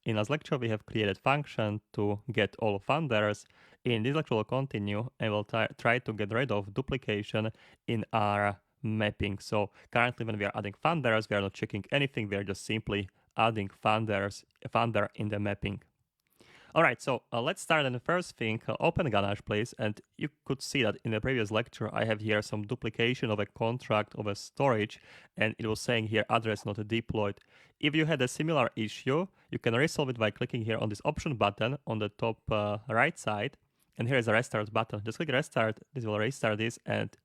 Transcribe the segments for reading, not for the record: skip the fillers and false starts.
in last lecture we have created function to get all funders. In this lecture we'll continue and we'll try to get rid of duplication in our mapping. So currently when we are adding funders, we are not checking anything, we are just simply adding funder in the mapping. All right, so let's start. And the first thing, open Ganache, please. And you could see that in the previous lecture, I have here some duplication of a contract of a storage, and it was saying here address not deployed. If you had a similar issue, you can resolve it by clicking here on this option button on the top right side. And here is a restart button. Just click restart. This will restart this, and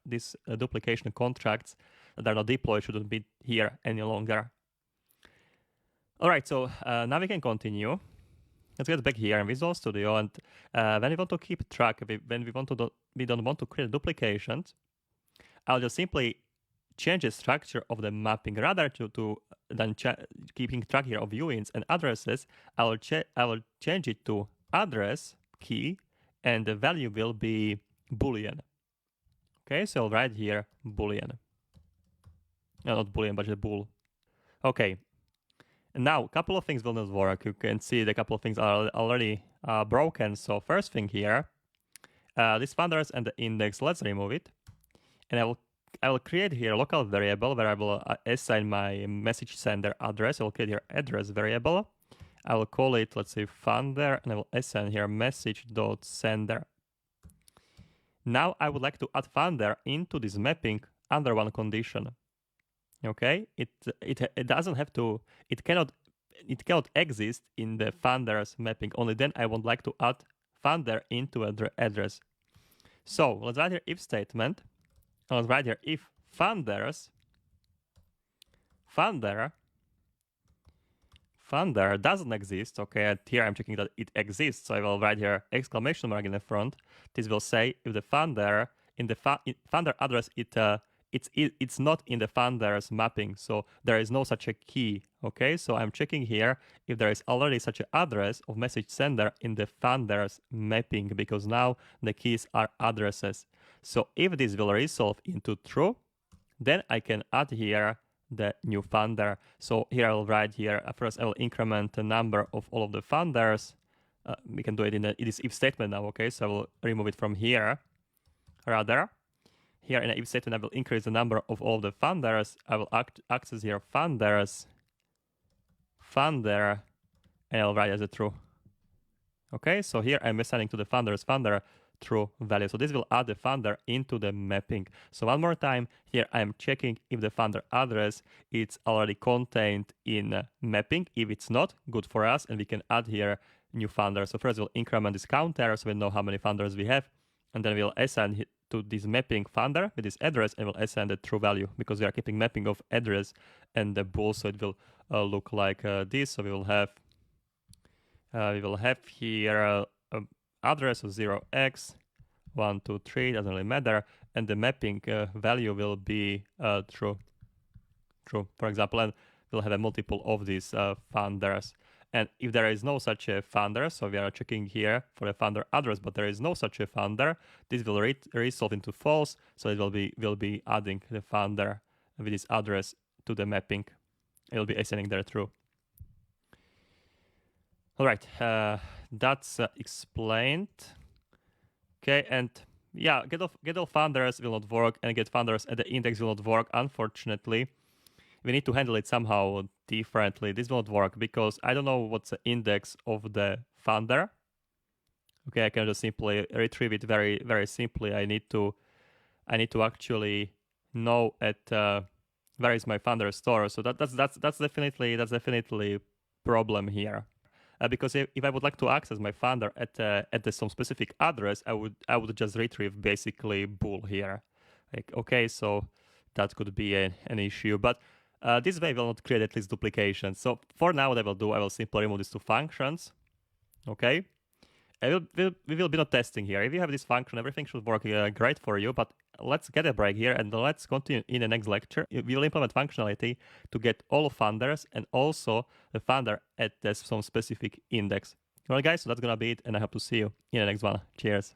this duplication contracts that are not deployed shouldn't be here any longer. All right, so now we can continue. Let's get back here in Visual Studio, and when we want to keep track, when we don't want to create duplications, I'll just simply change the structure of the mapping. Rather than keeping track here of uints and addresses, I will change it to address key, and the value will be Boolean. Okay, so I'll write here Boolean. No, not Boolean, but just bool. Okay. Now, a couple of things will not work. You can see the couple of things are already broken. So first thing here, this funders and the index, let's remove it. And I will create here a local variable where I will assign my message sender address. I will create here address variable. I will call it, let's say, funder, and I will assign here message.sender. Now I would like to add funder into this mapping under one condition. Okay, it doesn't have to, it cannot exist in the funders mapping. Only then I would like to add funder into address. So let's write here if statement. Let's write here if funder doesn't exist. Okay, and here I'm checking that it exists. So I will write here exclamation mark in the front. This will say if the funder in the funder address it's not in the funders mapping, so there is no such a key. Okay, so I'm checking here if there is already such an address of message sender in the funders mapping, because now the keys are addresses. So if this will resolve into true, then I can add here the new funder. So here I'll write here, first I will increment the number of all of the funders. We can do it in this if statement now. Okay, so I will remove it from here. Rather, here in the if statement, I will increase the number of all the funders. I will access here funder, and I'll write as a true. Okay, so here I'm assigning to the funder true value. So this will add the funder into the mapping. So one more time, here I'm checking if the funder address is already contained in mapping. If it's not, good for us, and we can add here new funder. So first we'll increment this counter so we know how many funders we have, and then we'll assign to this mapping funder with this address, and we'll assign the true value because we are keeping mapping of address and the bool, so it will look like this. So we will have here address of 0x123, doesn't really matter, and the mapping value will be true, for example, and we'll have a multiple of these funders. And if there is no such a funder, so we are checking here for a funder address, but there is no such a funder, this will resolve into false. So it will be adding the funder with this address to the mapping. It will be assigning there true. All right, that's explained. Okay, and yeah, get all funders will not work, and get funders at the index will not work, unfortunately. We need to handle it somehow differently. This won't work because I don't know what's the index of the funder. Okay, I can just simply retrieve it very, very simply. I need to actually know at where is my funder store. So that's definitely problem here. Because if I would like to access my funder at some specific address, I would just retrieve basically bool here. Like, okay, so that could be an issue, but this way will not create at least duplications. So for now, what I will do, I will simply remove these two functions. Okay, we will be not testing here. If you have this function, everything should work great for you. But let's get a break here and let's continue in the next lecture. We will implement functionality to get all funders and also the funder at some specific index. Well, guys, so that's gonna be it, and I hope to see you in the next one. Cheers.